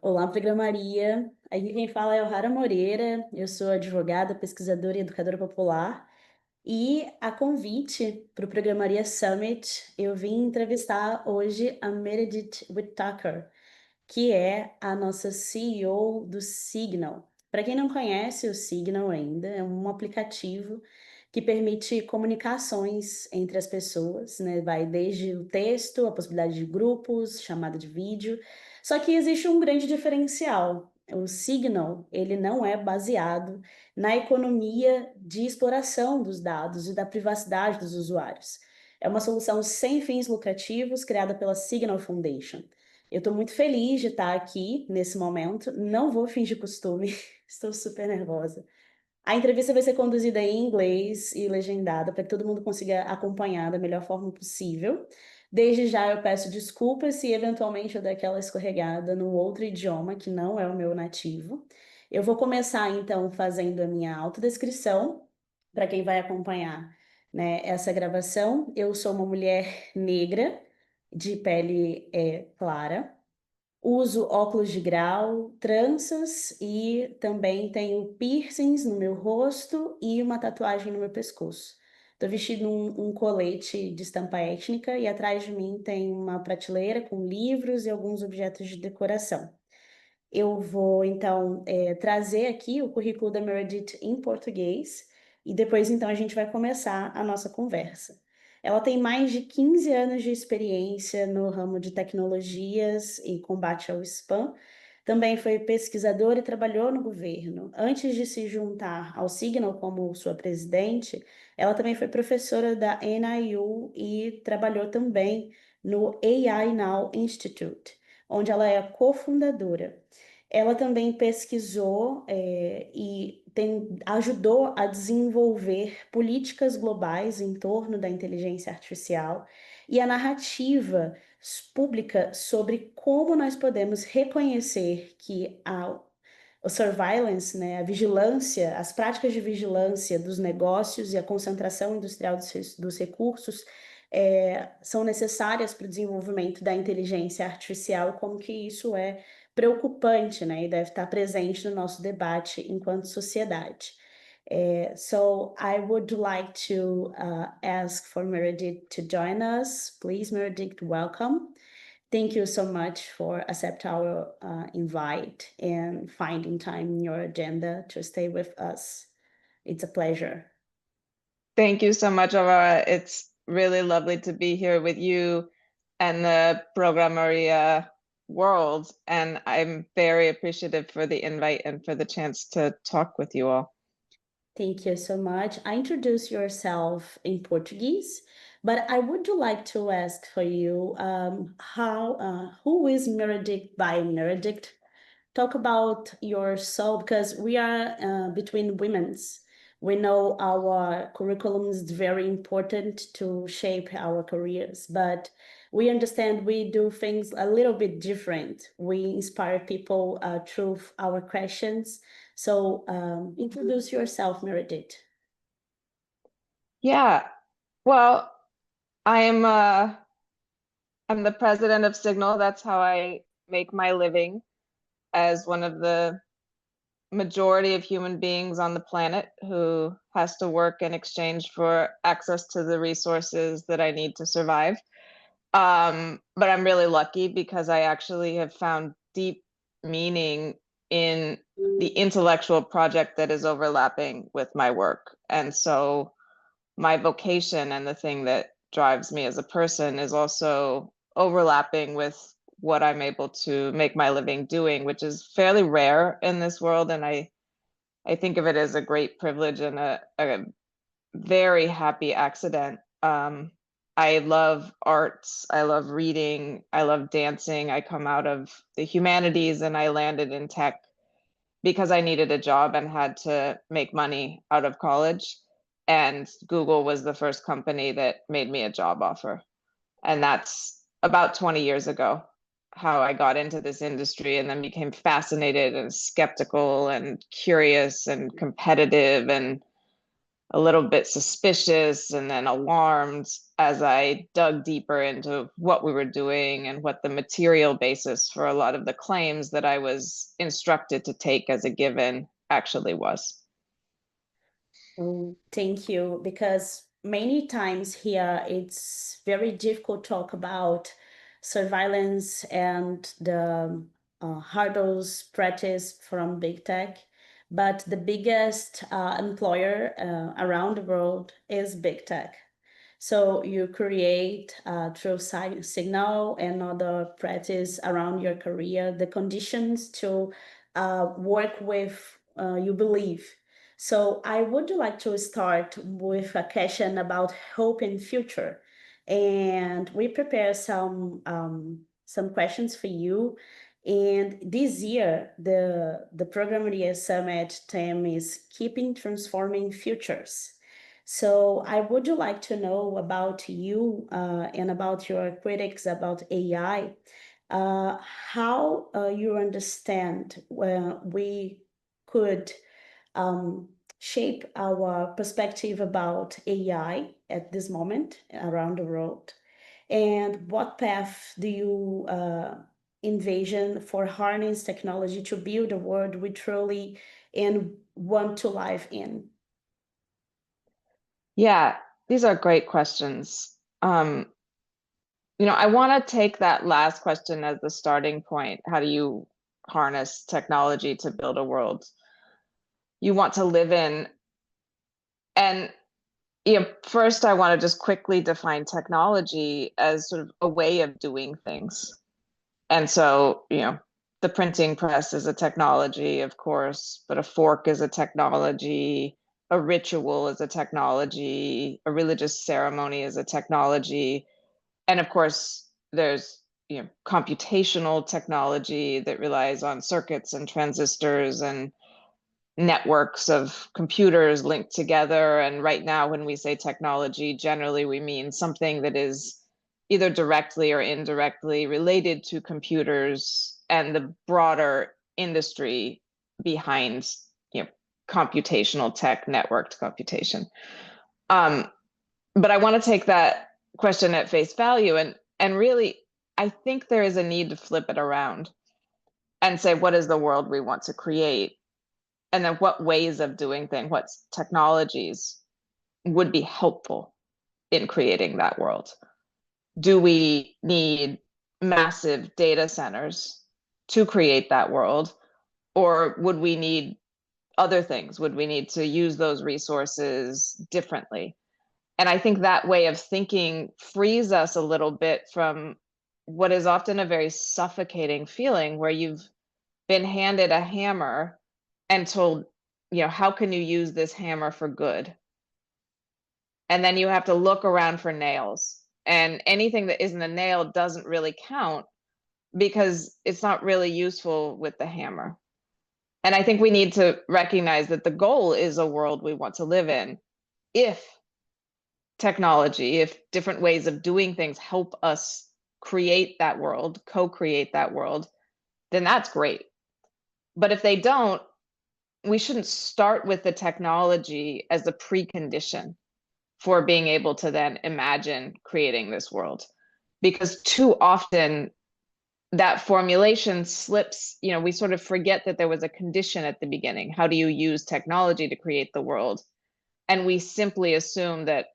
Olá, PrograMaria. Aqui quem fala é Horrara Moreira. Eu sou advogada, pesquisadora e educadora popular. E a convite para o PrograMaria Summit, eu vim entrevistar hoje a Meredith Whittaker, que é a nossa CEO do Signal. Para quem não conhece o Signal ainda, é um aplicativo que permite comunicações entre as pessoas, né? Vai desde o texto, a possibilidade de grupos, chamada de vídeo. Só que existe um grande diferencial. O Signal, ele não é baseado na economia de exploração dos dados e da privacidade dos usuários. É uma solução sem fins lucrativos criada pela Signal Foundation. Eu estou muito feliz de estar aqui nesse momento. Não vou fingir costume, estou super nervosa. A entrevista vai ser conduzida em inglês e legendada para que todo mundo consiga acompanhar da melhor forma possível. Desde já eu peço desculpas se eventualmente eu der aquela escorregada no outro idioma que não é o meu nativo. Eu vou começar então fazendo a minha autodescrição para quem vai acompanhar, né, essa gravação. Eu sou uma mulher negra, de pele clara. Uso óculos de grau, tranças e também tenho piercings no meu rosto e uma tatuagem no meu pescoço. Estou vestindo um colete de estampa étnica e atrás de mim tem uma prateleira com livros e alguns objetos de decoração. Eu vou, então, trazer aqui o currículo da Meredith em português e depois, então, a gente vai começar a nossa conversa. Ela tem mais de 15 anos de experiência no ramo de tecnologias e combate ao spam. Também foi pesquisadora e trabalhou no governo. Antes de se juntar ao Signal como sua presidente, ela também foi professora da NIU e trabalhou também no AI Now Institute, onde ela é a cofundadora. Ela também pesquisou e ajudou a desenvolver políticas globais em torno da inteligência artificial e a narrativa pública sobre como nós podemos reconhecer que o surveillance, né, a vigilância, as práticas de vigilância dos negócios e a concentração industrial dos recursos são necessárias para o desenvolvimento da inteligência artificial, como que isso é preocupante, né, e deve estar presente no nosso debate enquanto sociedade. So I would like to ask for Meredith to join us. Please, Meredith, welcome. Thank you so much for accept our invite and finding time in your agenda to stay with us. It's a pleasure. Thank you so much, Aurora. It's really lovely to be here with you and the PrograMaria world. And I'm very appreciative for the invite and for the chance to talk with you all. Thank you so much. I introduce yourself in Portuguese, but I would like to ask for you who is Meredith by Meredith? Talk about your soul, because we are between women's. We know our curriculum is very important to shape our careers, but we understand we do things a little bit different. We inspire people through our questions. So introduce yourself, Meredith. Yeah, well, I'm the president of Signal. That's how I make my living as one of the majority of human beings on the planet who has to work in exchange for access to the resources that I need to survive. But I'm really lucky because I actually have found deep meaning in the intellectual project that is overlapping with my work. And so my vocation and the thing that drives me as a person is also overlapping with what I'm able to make my living doing, which is fairly rare in this world. And I think of it as a great privilege and a very happy accident. I love arts, I love reading, I love dancing. I come out of the humanities and I landed in tech because I needed a job and had to make money out of college. And Google was the first company that made me a job offer. And that's about 20 years ago, how I got into this industry and then became fascinated and skeptical and curious and competitive and a little bit suspicious and then alarmed as I dug deeper into what we were doing and what the material basis for a lot of the claims that I was instructed to take as a given actually was. Thank you, because many times here it's very difficult to talk about surveillance and the hurdles practiced from big tech. But the biggest employer around the world is big tech. So you create through signal and other practice around your career the conditions to work with you believe. So I would like to start with a question about hope and future, and we prepare some questions for you. And this year, the PrograMaria Summit theme is Keeping Transforming Futures. So I would like to know about you and about your critics about AI, how you understand where we could shape our perspective about AI at this moment around the world, and what path do you envision for harness technology to build a world we truly and want to live in? Yeah, these are great questions. I want to take that last question as the starting point. How do you harness technology to build a world you want to live in? And first, I want to just quickly define technology as sort of a way of doing things. And so, the printing press is a technology, of course, but a fork is a technology, a ritual is a technology, a religious ceremony is a technology. And of course, there's computational technology that relies on circuits and transistors and networks of computers linked together. And right now, when we say technology, generally we mean something that is either directly or indirectly related to computers and the broader industry behind computational tech, networked computation. But I want to take that question at face value, and really, I think there is a need to flip it around and say, what is the world we want to create? And then what ways of doing things, what technologies would be helpful in creating that world? Do we need massive data centers to create that world? Or would we need other things? Would we need to use those resources differently? And I think that way of thinking frees us a little bit from what is often a very suffocating feeling where you've been handed a hammer and told, how can you use this hammer for good? And then you have to look around for nails. And anything that isn't a nail doesn't really count because it's not really useful with the hammer. And I think we need to recognize that the goal is a world we want to live in. If technology, if different ways of doing things help us create that world, co-create that world, then that's great. But if they don't, we shouldn't start with the technology as a precondition for being able to then imagine creating this world. Because too often that formulation slips, we sort of forget that there was a condition at the beginning. How do you use technology to create the world? And we simply assume that,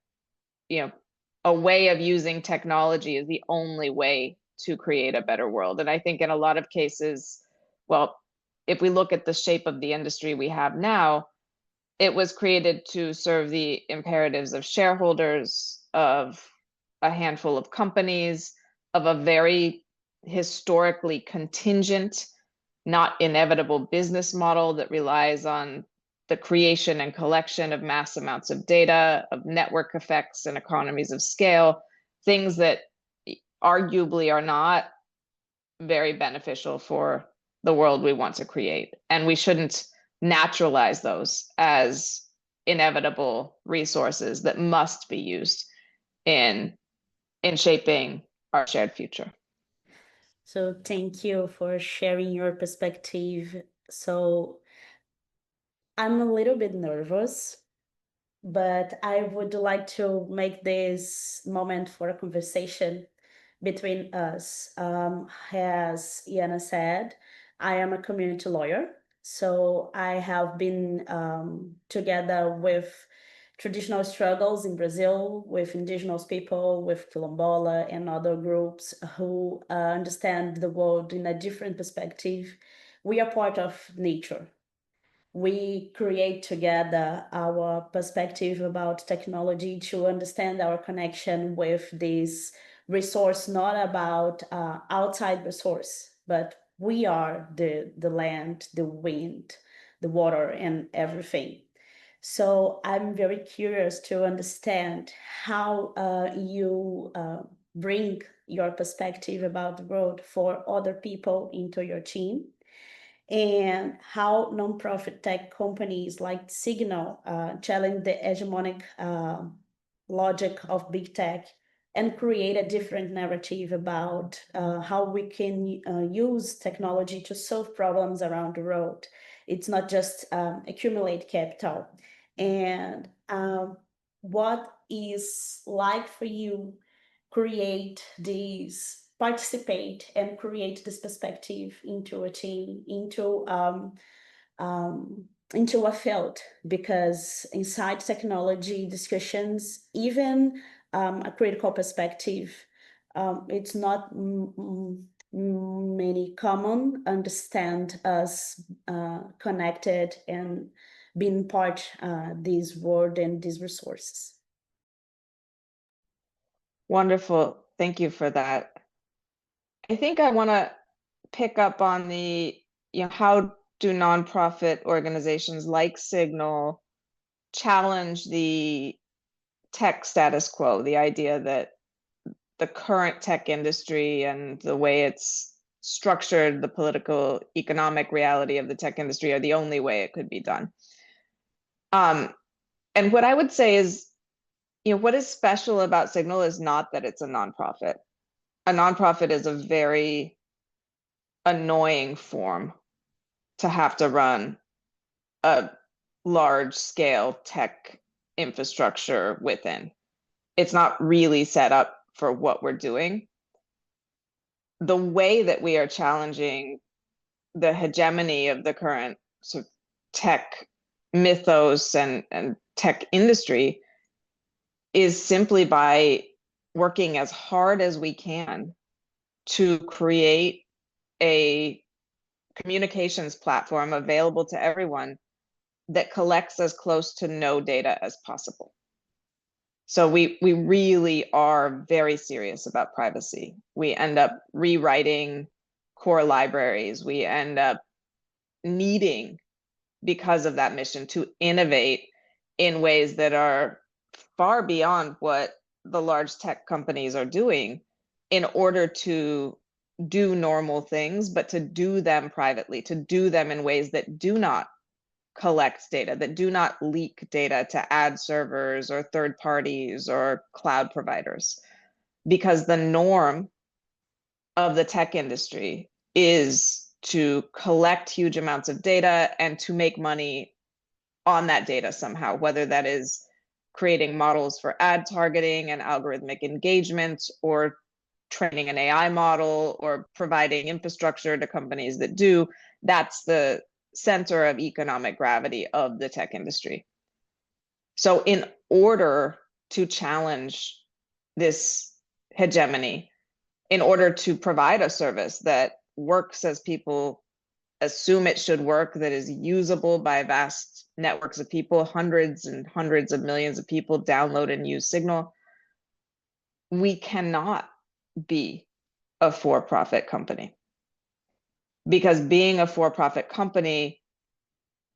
a way of using technology is the only way to create a better world. And I think in a lot of cases, well, if we look at the shape of the industry we have now, it was created to serve the imperatives of shareholders, of a handful of companies, of a very historically contingent, not inevitable business model that relies on the creation and collection of mass amounts of data, of network effects and economies of scale, things that arguably are not very beneficial for the world we want to create. And we shouldn't naturalize those as inevitable resources that must be used in shaping our shared future. So thank you for sharing your perspective. So I'm a little bit nervous but I would like to make this moment for a conversation between us. As Iana said, I am a community lawyer, so I have been together with traditional struggles in Brazil, with indigenous people, with Quilombola and other groups who understand the world in a different perspective. We are part of nature. We create together our perspective about technology to understand our connection with this resource, not about outside resource, but we are the land, the wind, the water, and everything. So I'm very curious to understand how you bring your perspective about the world for other people into your team, and how nonprofit tech companies like Signal challenge the hegemonic logic of big tech and create a different narrative about how we can use technology to solve problems around the world. It's not just accumulate capital. And what is like for you create these, participate and create this perspective into a team, into a field, because inside technology discussions, even a critical perspective, it's not many common understand us connected and being part this world and these resources. Wonderful. Thank you for that. I think I want to pick up on the, how do nonprofit organizations like Signal challenge the tech status quo, the idea that the current tech industry and the way it's structured, the political, economic reality of the tech industry are the only way it could be done. And what I would say is, what is special about Signal is not that it's a nonprofit. A nonprofit is a very annoying form to have to run a large scale tech infrastructure within. It's not really set up for what we're doing. The way that we are challenging the hegemony of the current sort of tech mythos and tech industry is simply by working as hard as we can to create a communications platform available to everyone that collects as close to no data as possible. So we really are very serious about privacy. We end up rewriting core libraries. We end up needing, because of that mission, to innovate in ways that are far beyond what the large tech companies are doing in order to do normal things, but to do them privately, to do them in ways that do not collect data, that do not leak data to ad servers or third parties or cloud providers. Because the norm of the tech industry is to collect huge amounts of data and to make money on that data somehow, whether that is creating models for ad targeting and algorithmic engagement, or training an AI model, or providing infrastructure to companies that do. That's the center of economic gravity of the tech industry. So in order to challenge this hegemony, in order to provide a service that works as people assume it should work, that is usable by vast networks of people, hundreds and hundreds of millions of people download and use Signal, we cannot be a for-profit company. Because being a for-profit company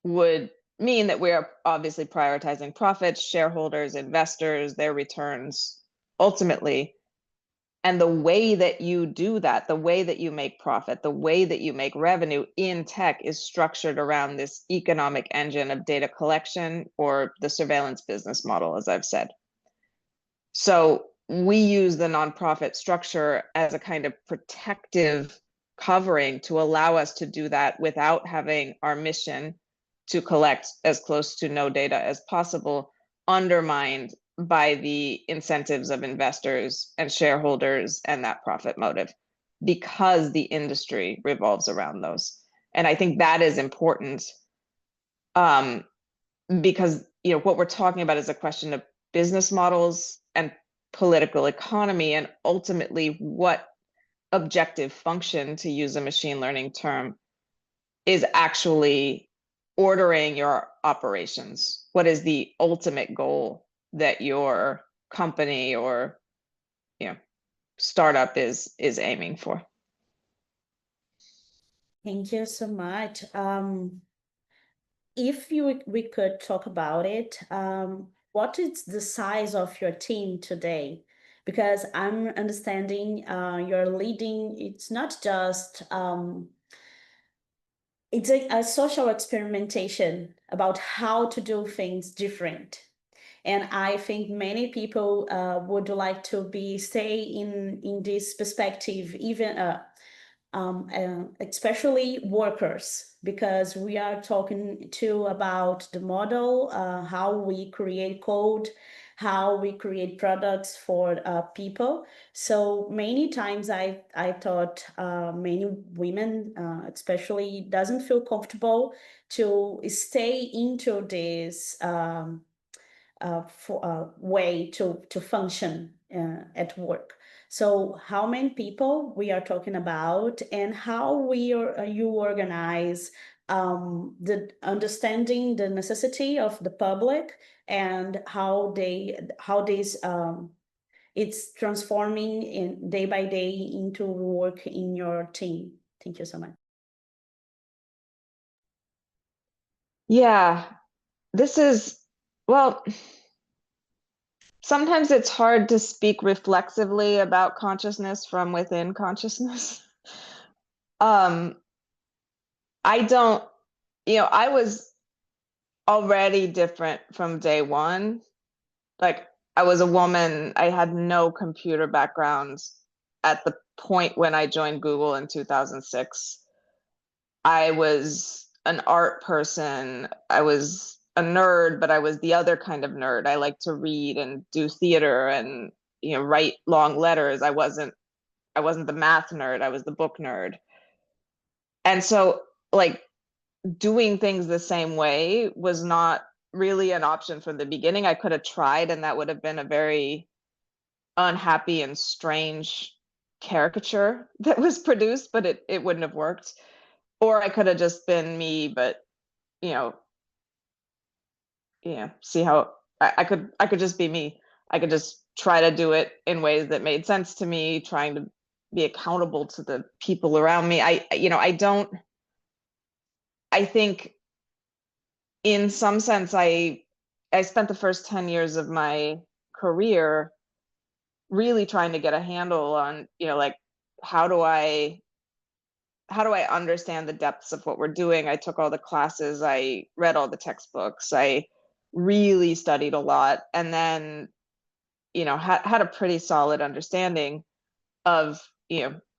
would mean that we are obviously prioritizing profits, shareholders, investors, their returns, ultimately. And the way that you do that, the way that you make profit, the way that you make revenue in tech is structured around this economic engine of data collection, or the surveillance business model, as I've said. So we use the nonprofit structure as a kind of protective covering to allow us to do that without having our mission to collect as close to no data as possible undermined by the incentives of investors and shareholders and that profit motive, because the industry revolves around those. And I think that is important, because what we're talking about is a question of business models and political economy, and ultimately what objective function, to use a machine learning term, is actually ordering your operations. What is the ultimate goal that your company or startup is aiming for? Thank you so much. If we could talk about it, what is the size of your team today? Because I'm understanding you're leading, it's not just, it's a social experimentation about how to do things different. And I think many people would like to stay in this perspective, even especially workers, because we are talking too about the model, how we create code, how we create products for people. So many times I thought many women, especially, doesn't feel comfortable to stay into this way to function at work. So how many people we are talking about, and how you organize the understanding the necessity of the public, and how this it's transforming in day by day into work in your team. Thank you so much. Yeah, this is, well, sometimes it's hard to speak reflexively about consciousness from within consciousness. I don't, I was already different from day one. Like, I was a woman, I had no computer background at the point when I joined Google in 2006. I was an art person. I was a nerd, but I was the other kind of nerd. I like to read and do theater and write long letters. I wasn't the math nerd, I was the book nerd. And so, like, doing things the same way was not really an option from the beginning. I could have tried, and that would have been a very unhappy and strange caricature that was produced, but it wouldn't have worked. Or I could have just been me, but see how I could just be me. I could just try to do it in ways that made sense to me, trying to be accountable to the people around me. I think in some sense I spent the first 10 years of my career really trying to get a handle on, like, how do I understand the depths of what we're doing? I took all the classes, I read all the textbooks, I really studied a lot, and then, had a pretty solid understanding of,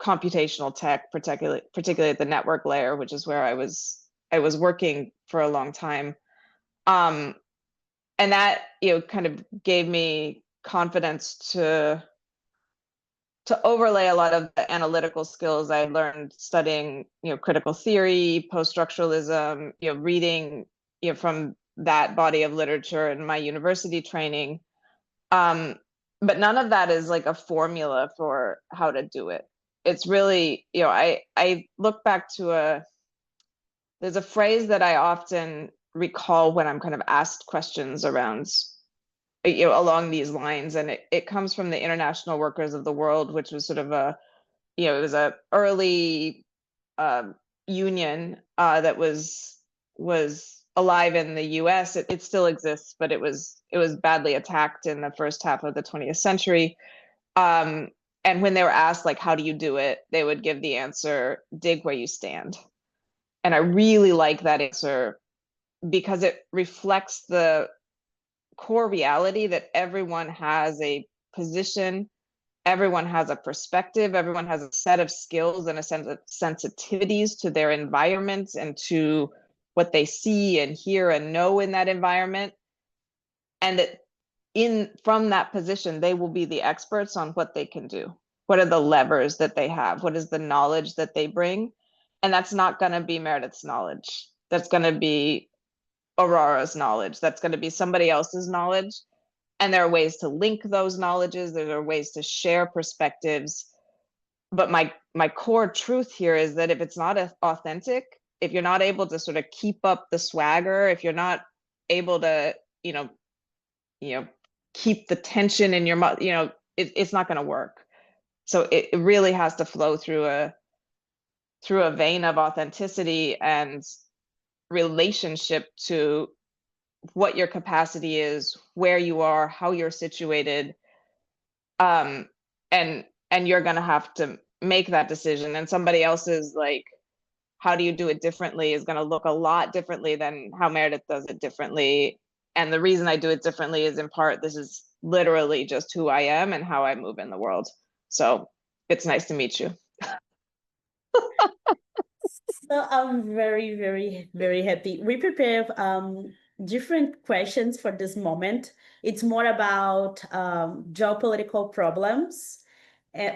computational tech, particularly at the network layer, which is where I was working for a long time. And that, kind of gave me confidence to overlay a lot of the analytical skills I learned studying, critical theory, post-structuralism, reading, from that body of literature in my university training. But none of that is like a formula for how to do it. It's really, I look back to there's a phrase that I often recall when I'm kind of asked questions around, along these lines, and it comes from the International Workers of the World, which was sort of it was a early union that was alive in the US. It still exists, but it was badly attacked in the first half of the 20th century. And when they were asked, like, how do you do it, they would give the answer, dig where you stand. And I really like that answer because it reflects the core reality that everyone has a position, everyone has a perspective, everyone has a set of skills and a sense of sensitivities to their environments and to what they see and hear and know in that environment. and that from that position, they will be the experts on what they can do. What are the levers that they have? What is the knowledge that they bring? And that's not going to be Meredith's knowledge. That's going to be Horrara's knowledge. That's going to be somebody else's knowledge. And there are ways to link those knowledges. There are ways to share perspectives. But my core truth here is that if it's not authentic, if you're not able to sort of keep up the swagger, if you're not able to, keep the tension in your mouth, it's not going to work. So it really has to flow through a vein of authenticity and relationship to what your capacity is, where you are, how you're situated, and you're going to have to make that decision. And somebody else's, like, how do you do it differently is going to look a lot differently than how Meredith does it differently. And the reason I do it differently is in part, this is literally just who I am and how I move in the world. So it's nice to meet you. So I'm very, very, very happy. We prepare different questions for this moment. It's more about geopolitical problems,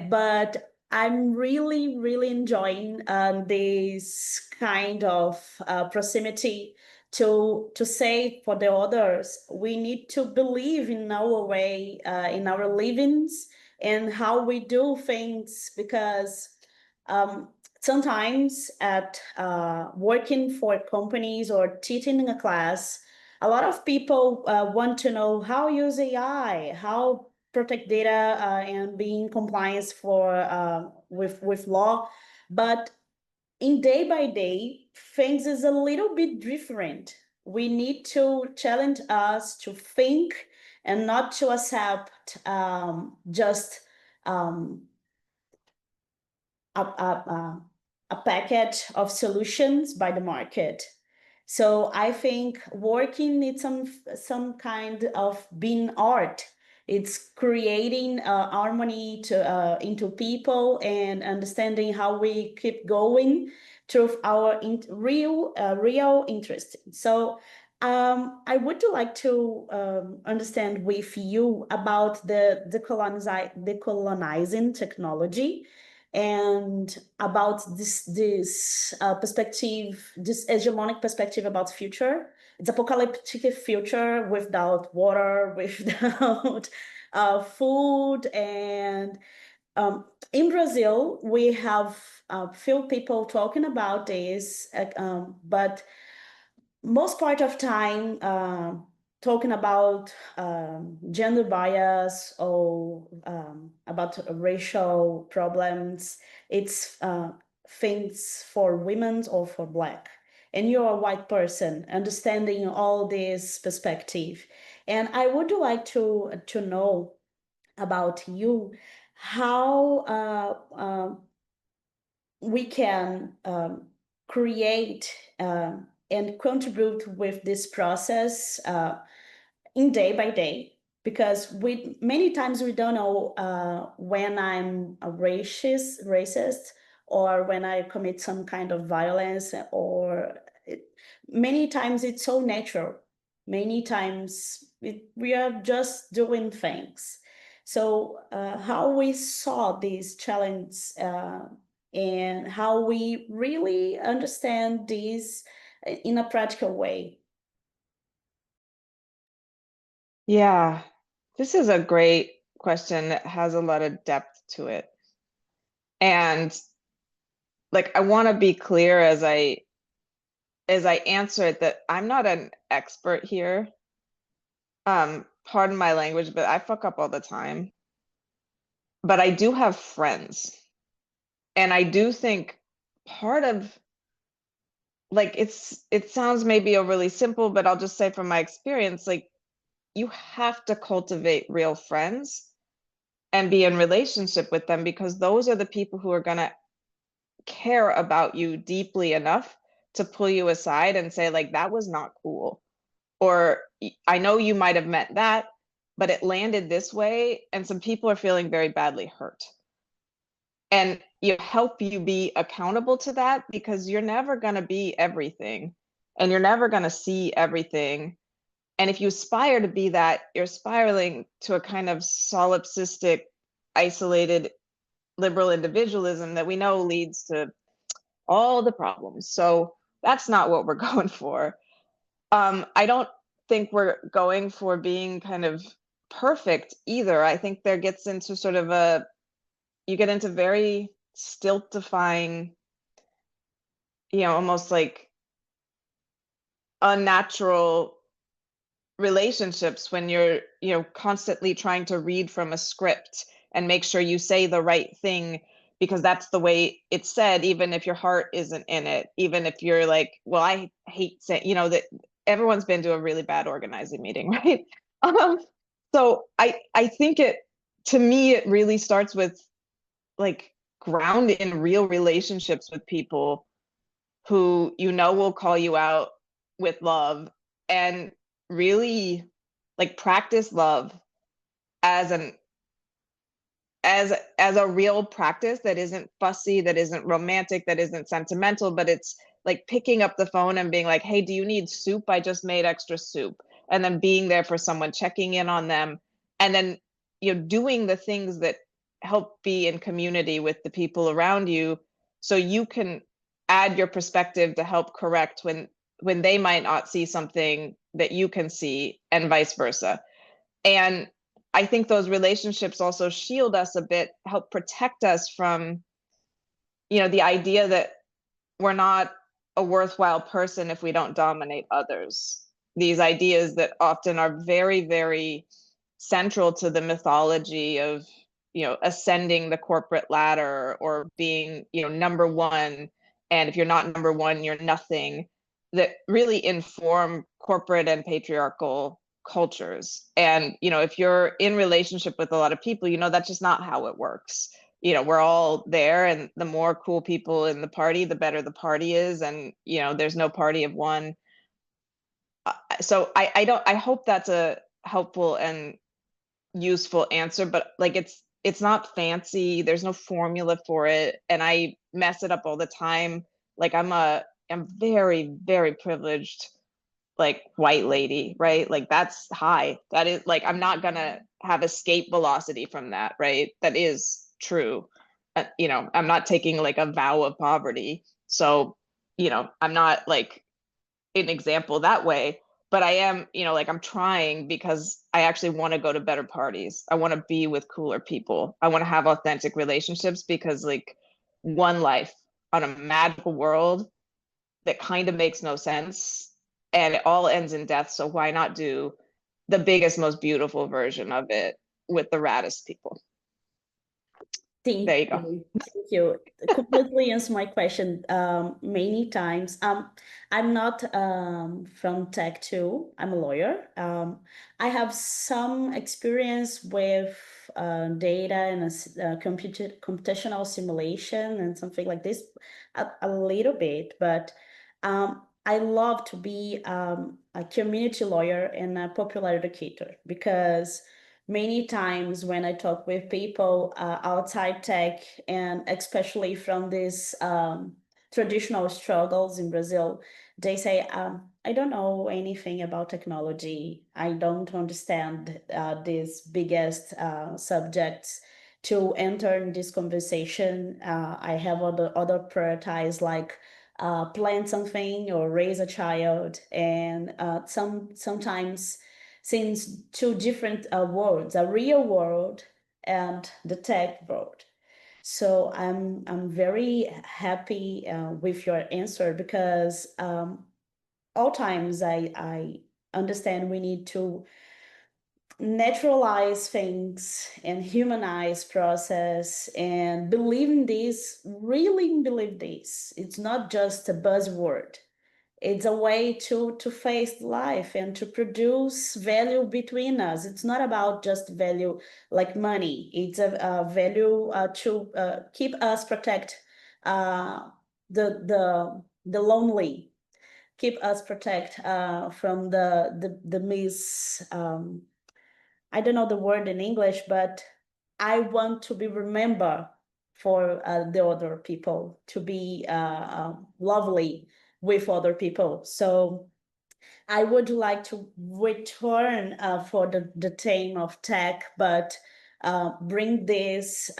but I'm really, really enjoying this kind of proximity to say for the others, we need to believe in our way, in our livings and how we do things, because sometimes at working for companies or teaching in a class, a lot of people want to know how use AI, how protect data and be in compliance with law. But in day by day, things is a little bit different. We need to challenge us to think and not to accept just a package of solutions by the market. So I think working needs some kind of being art. It's creating harmony into people and understanding how we keep going through our real interest. So I would like to understand with you about the decolonizing technology, and about this perspective, this hegemonic perspective about the future. It's apocalyptic future without water, without food. And in Brazil, we have few people talking about this, but most part of time talking about gender bias or about racial problems. It's things for women or for Black. And you're a white person, understanding all this perspective. And I would like to know about you, how we can create and contribute with this process in day by day, because many times we don't know when I'm a racist, or when I commit some kind of violence, or many times it's so natural. Many times we are just doing things. So how we saw these challenges and how we really understand these in a practical way. Yeah, this is a great question that has a lot of depth to it. And like, I want to be clear as I answer it that I'm not an expert here. Pardon my language, but I fuck up all the time. But I do have friends. And I do think part of, like, it sounds maybe overly simple, but I'll just say from my experience, like, you have to cultivate real friends and be in relationship with them, because those are the people who are going to care about you deeply enough to pull you aside and say, like, that was not cool. Or I know you might have meant that, but it landed this way, and some people are feeling very badly hurt. And you help you be accountable to that, because you're never going to be everything and you're never going to see everything. And if you aspire to be that, you're spiraling to a kind of solipsistic, isolated, liberal individualism that we know leads to all the problems. So that's not what we're going for. I don't think we're going for being kind of perfect either. I think there gets into sort of you get into very stultifying, almost like unnatural relationships when you're constantly trying to read from a script and make sure you say the right thing because that's the way it's said, even if your heart isn't in it, even if you're like, well, I hate saying, that everyone's been to a really bad organizing meeting, right? So I think to me it really starts with like ground in real relationships with people who will call you out with love, and really like practice love as a real practice that isn't fussy, that isn't romantic, that isn't sentimental, but it's like picking up the phone and being like, hey, do you need soup? I just made extra soup. And then being there for someone, checking in on them, and then doing the things that help be in community with the people around you, so you can add your perspective to help correct when they might not see something that you can see, and vice versa. And I think those relationships also shield us a bit, help protect us from, the idea that we're not a worthwhile person if we don't dominate others. These ideas that often are very, very central to the mythology of, ascending the corporate ladder or being, number one. And if you're not number one, you're nothing, that really inform corporate and patriarchal cultures. And, if you're in relationship with a lot of people, that's just not how it works. We're all there, and the more cool people in the party, the better the party is. And, there's no party of one. So I hope that's a helpful and useful answer, but like it's not fancy. There's no formula for it, and I mess it up all the time. Like I'm very, very privileged, like white lady, right? Like that's high. That is like, I'm not gonna have escape velocity from that, right? That is true. I'm not taking like a vow of poverty. So, I'm not like an example that way, but I am, like I'm trying because I actually want to go to better parties. I want to be with cooler people. I want to have authentic relationships, because like one life on a magical world that kind of makes no sense, and it all ends in death. So why not do the biggest, most beautiful version of it with the raddest people? Thank There you go. you. Thank you. Completely answer my question many times. I'm not from tech too. I'm a lawyer. I have some experience with data and computational simulation and something like this, a little bit, but I love to be a community lawyer and a popular educator, because many times when I talk with people outside tech, and especially from these traditional struggles in Brazil, they say, I don't know anything about technology. I don't understand these biggest subjects to enter in this conversation. I have other priorities, like plant something or raise a child, and sometimes since two different worlds, a real world and the tech world. So I'm very happy with your answer, because all times I understand we need to naturalize things and humanize process, and believe in this, really believe this. It's not just a buzzword. It's a way to face life and to produce value between us. It's not about just value like money. It's a value to keep us protect the lonely, keep us protect from the mis I don't know the word in English, but I want to be remembered for the other people, to be lovely with other people. So I would like to return for the theme of tech, but bring this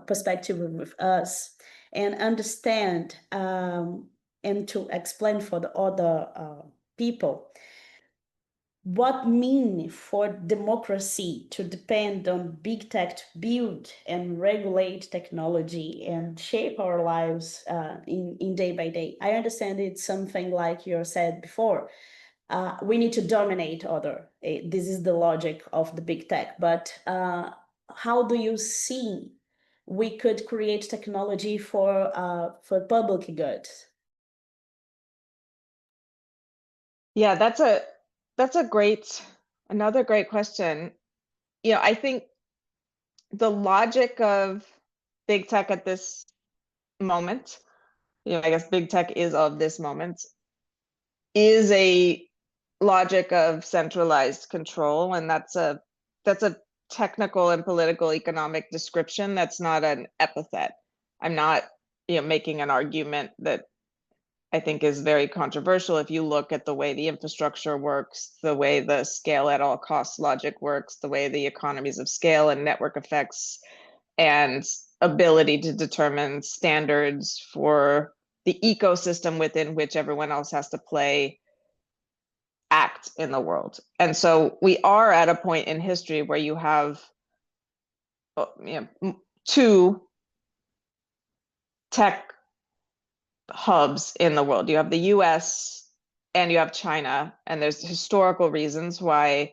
perspective with us and understand and to explain for the other people what mean for democracy to depend on big tech to build and regulate technology and shape our lives in day by day. I understand it's something like you said before. We need to dominate other. This is the logic of the big tech. But how do you see we could create technology for public good? Yeah, that's another great question. I think the logic of big tech at this moment, I guess big tech is of this moment, is a logic of centralized control, and that's a technical and political economic description. That's not an epithet. I'm not making an argument that I think is very controversial. If you look at the way the infrastructure works, the way the scale at all costs logic works, the way the economies of scale and network effects and ability to determine standards for the ecosystem within which everyone else has to play act in the world. And so we are at a point in history where you have two tech hubs in the world. You have the US and you have China, and there's historical reasons why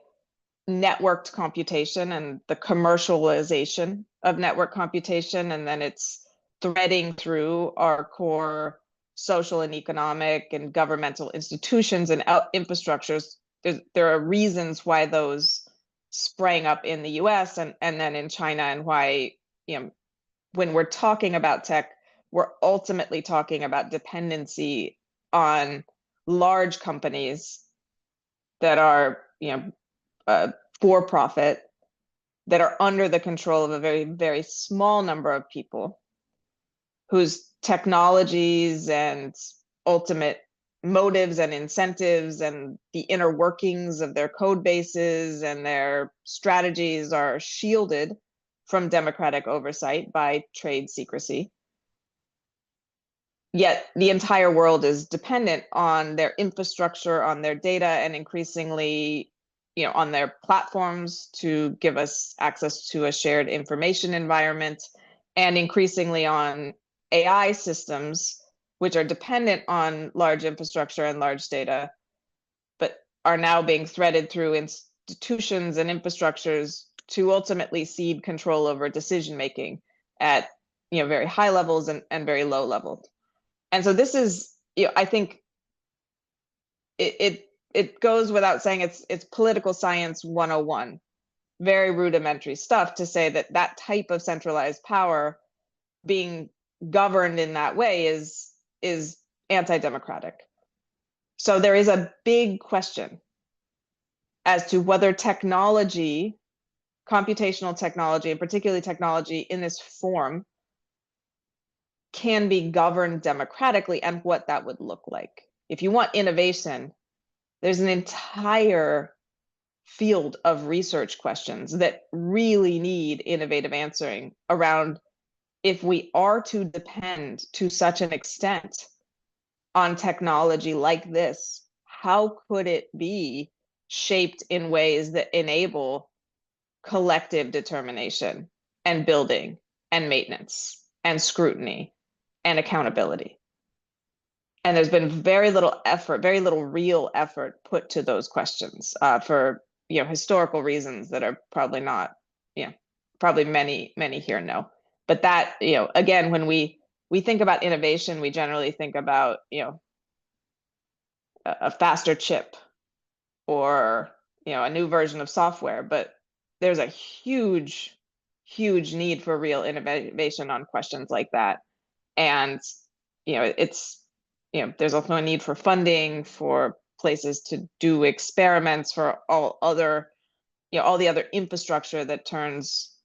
networked computation and the commercialization of network computation, and then it's threading through our core social and economic and governmental institutions and infrastructures. There are reasons why those sprang up in the US and then in China, and why when we're talking about tech, we're ultimately talking about dependency on large companies that are for profit, that are under the control of a very, very small number of people whose technologies and ultimate motives and incentives and the inner workings of their code bases and their strategies are shielded from democratic oversight by trade secrecy. Yet the entire world is dependent on their infrastructure, on their data, and increasingly, on their platforms to give us access to a shared information environment, and increasingly on AI systems, which are dependent on large infrastructure and large data, but are now being threaded through institutions and infrastructures to ultimately cede control over decision making at very high levels and very low levels. And so this is, I think it goes without saying, it's political science 101, very rudimentary stuff to say that type of centralized power being governed in that way is anti-democratic. So there is a big question as to whether technology, computational technology, and particularly technology in this form, can be governed democratically, and what that would look like. If you want innovation, there's an entire field of research questions that really need innovative answering around, if we are to depend to such an extent on technology like this, how could it be shaped in ways that enable collective determination and building and maintenance and scrutiny and accountability? And there's been very little effort, very little real effort put to those questions for historical reasons that are probably not, probably many here know. But that, again, when we think about innovation, we generally think about a faster chip or a new version of software. But there's a huge need for real innovation on questions like that. And it's there's also a need for funding, for places to do experiments, for all the other infrastructure that turns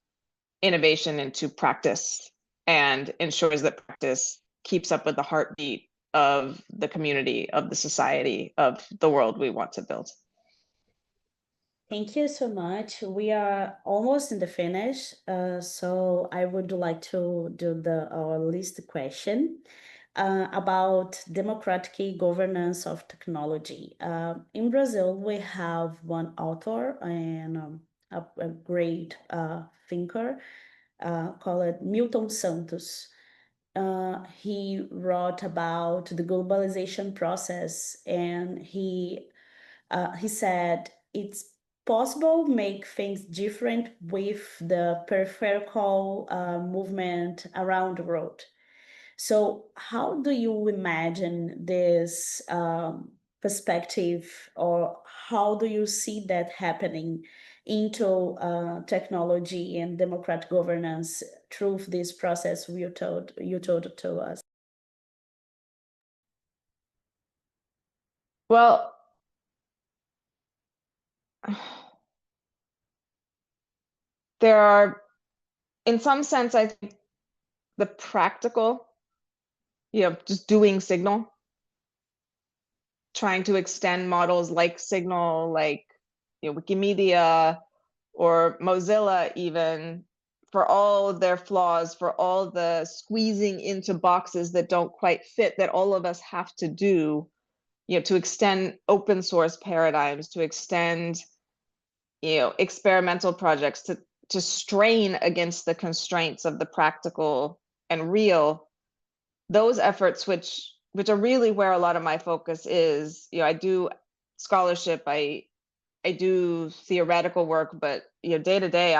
innovation into practice and ensures that practice keeps up with the heartbeat of the community, of the society, of the world we want to build. Thank you so much. We are almost in the finish, so I would like to do our list question about democratic governance of technology. In Brazil, we have one author and a great thinker called Milton Santos. He wrote about the globalization process, and he said it's possible make things different with the peripheral movement around the world. So how do you imagine this perspective, or how do you see that happening into technology and democratic governance through this process you told to us? Well, there are, in some sense, I think the practical, just doing Signal, trying to extend models like Signal, like Wikimedia or Mozilla even, for all of their flaws, for all the squeezing into boxes that don't quite fit that all of us have to do, to extend open source paradigms, to extend experimental projects, to strain against the constraints of the practical and real. Those efforts, which are really where a lot of my focus is. I do scholarship, I do theoretical work, but day to day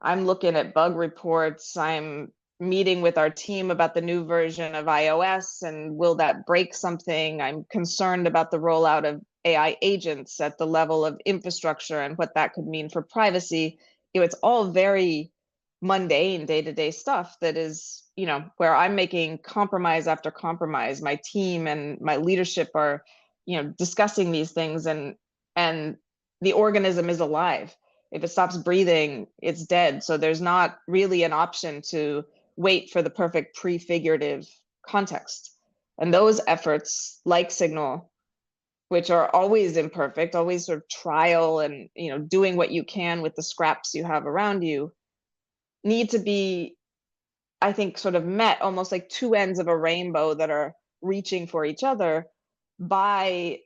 I'm looking at bug reports. I'm meeting with our team about the new version of iOS and will that break something? I'm concerned about the rollout of AI agents at the level of infrastructure and what that could mean for privacy. It's all very mundane day-to-day stuff that is, where I'm making compromise after compromise. My team and my leadership are, discussing these things, and the organism is alive. If it stops breathing, it's dead. So there's not really an option to wait for the perfect prefigurative context. And those efforts, like Signal, which are always imperfect, always sort of trial and doing what you can with the scraps you have around you, need to be, I think, sort of met almost like two ends of a rainbow that are reaching for each other by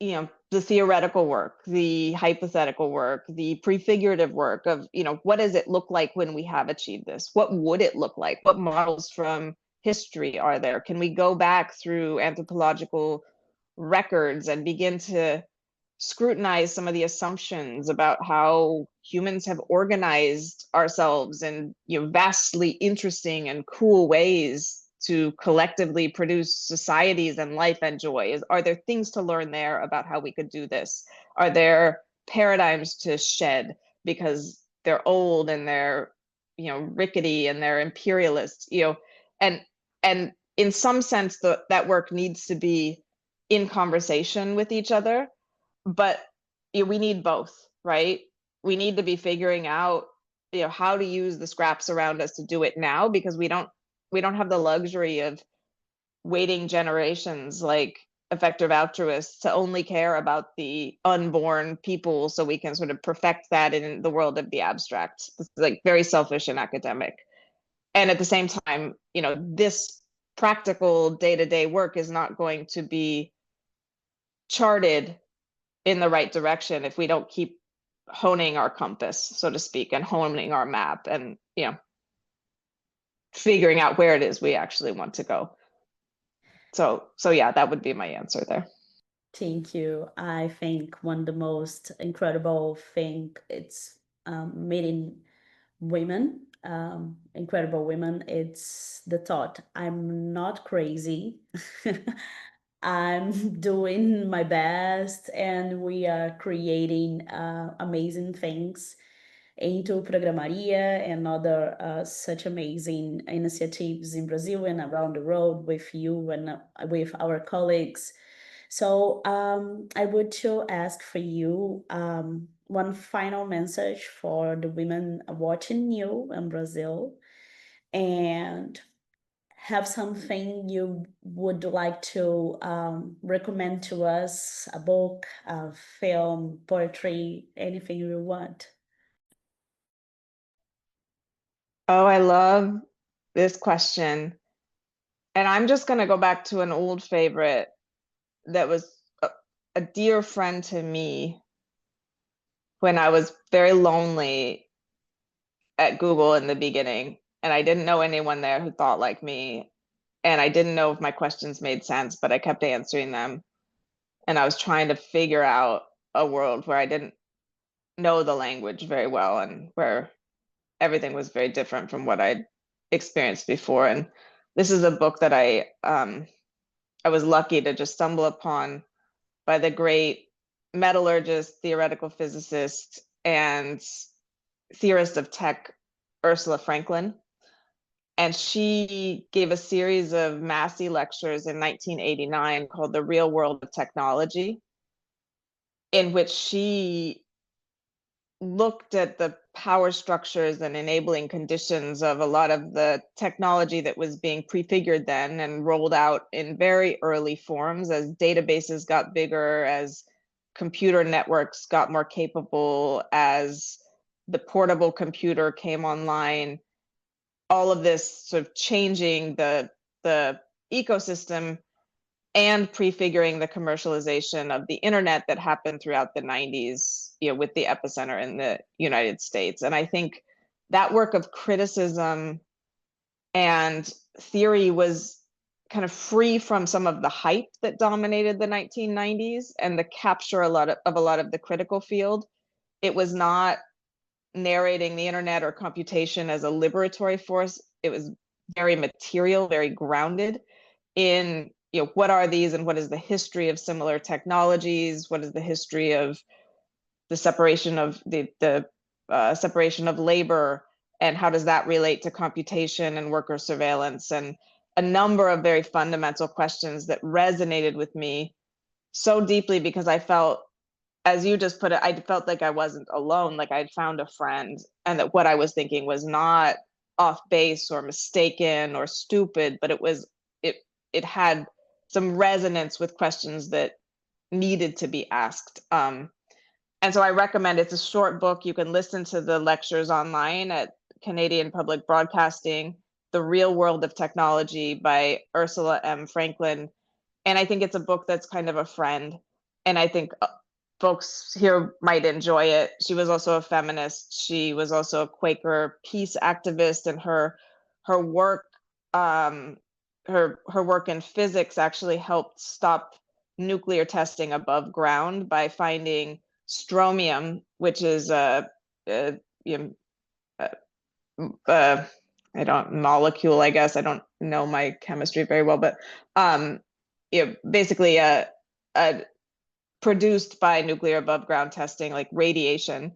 the theoretical work, the hypothetical work, the prefigurative work of, what does it look like when we have achieved this? What would it look like? What models from history are there? Can we go back through anthropological records and begin to scrutinize some of the assumptions about how humans have organized ourselves in vastly interesting and cool ways to collectively produce societies and life and joy? Are there things to learn there about how we could do this? Are there paradigms to shed because they're old and they're rickety and they're imperialist? And in some sense that work needs to be in conversation with each other, but we need both, right? We need to be figuring out how to use the scraps around us to do it now, because we don't have the luxury of waiting generations like effective altruists to only care about the unborn people so we can sort of perfect that in the world of the abstract. It's like very selfish and academic. And at the same time, this practical day-to-day work is not going to be charted in the right direction if we don't keep honing our compass, so to speak, and honing our map, and figuring out where it is we actually want to go. So yeah, that would be my answer there. Thank you. I think one of the most incredible thing it's meeting women, incredible women. It's the thought, I'm not crazy. I'm doing my best, and we are creating amazing things into PrograMaria and other such amazing initiatives in Brazil and around the world with you and with our colleagues. So I would to ask for you one final message for the women watching you in Brazil, and have something you would like to recommend to us, a book, a film, poetry, anything you want. Oh, I love this question. And I'm just going to go back to an old favorite that was a dear friend to me when I was very lonely at Google in the beginning. And I didn't know anyone there who thought like me. And I didn't know if my questions made sense, but I kept answering them. And I was trying to figure out a world where I didn't know the language very well and where everything was very different from what I'd experienced before. And this is a book that I was lucky to just stumble upon by the great metallurgist, theoretical physicist, and theorist of tech, Ursula Franklin. And she gave a series of Massey lectures in 1989 called The Real World of Technology, in which she looked at the power structures and enabling conditions of a lot of the technology that was being prefigured then and rolled out in very early forms as databases got bigger, as computer networks got more capable, as the portable computer came online, all of this sort of changing the ecosystem and prefiguring the commercialization of the internet that happened throughout the 90s, with the epicenter in the United States. And I think that work of criticism and theory was kind of free from some of the hype that dominated the 1990s and the capture of a lot of the critical field. It was not narrating the internet or computation as a liberatory force. It was very material, very grounded in what are these and what is the history of similar technologies, what is the history of the separation of the separation of labor, and how does that relate to computation and worker surveillance, and a number of very fundamental questions that resonated with me so deeply because I felt, as you just put it, I felt like I wasn't alone, like I'd found a friend, and that what I was thinking was not off base or mistaken or stupid, but it had some resonance with questions that needed to be asked. And so I recommend, it's a short book. You can listen to the lectures online at Canadian Public Broadcasting, The Real World of Technology by Ursula M. Franklin. And I think it's a book that's kind of a friend. And I think folks here might enjoy it. She was also a feminist. She was also a Quaker peace activist, and her work, her work in physics actually helped stop nuclear testing above ground by finding strontium, which is I don't molecule, I guess. I don't know my chemistry very well, but basically produced by nuclear above ground testing, like radiation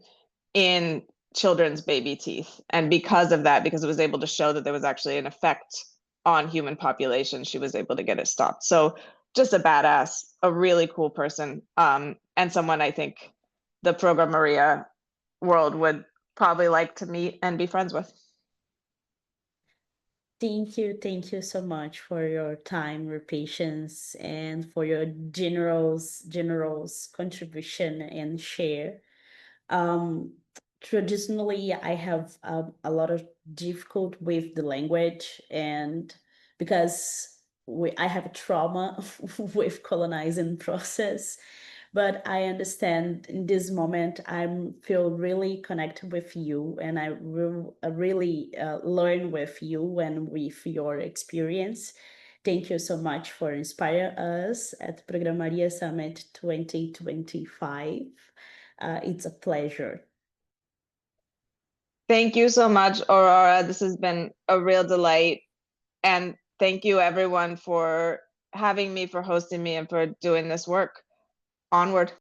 in children's baby teeth. And because of that, because it was able to show that there was actually an effect on human population, she was able to get it stopped. So just a badass, a really cool person, and someone I think the PrograMaria world would probably like to meet and be friends with. Thank you so much for your time, your patience, and for your generous contribution and share. Traditionally, I have a lot of difficult with the language, and because I have a trauma with colonizing process, but I understand in this moment I feel really connected with you, and I will really learn with you and with your experience. Thank you so much for inspiring us at PrograMaria Summit 2025. It's a pleasure. Thank you so much, Aurora. This has been a real delight. And thank you everyone for having me, for hosting me, and for doing this work. Onward.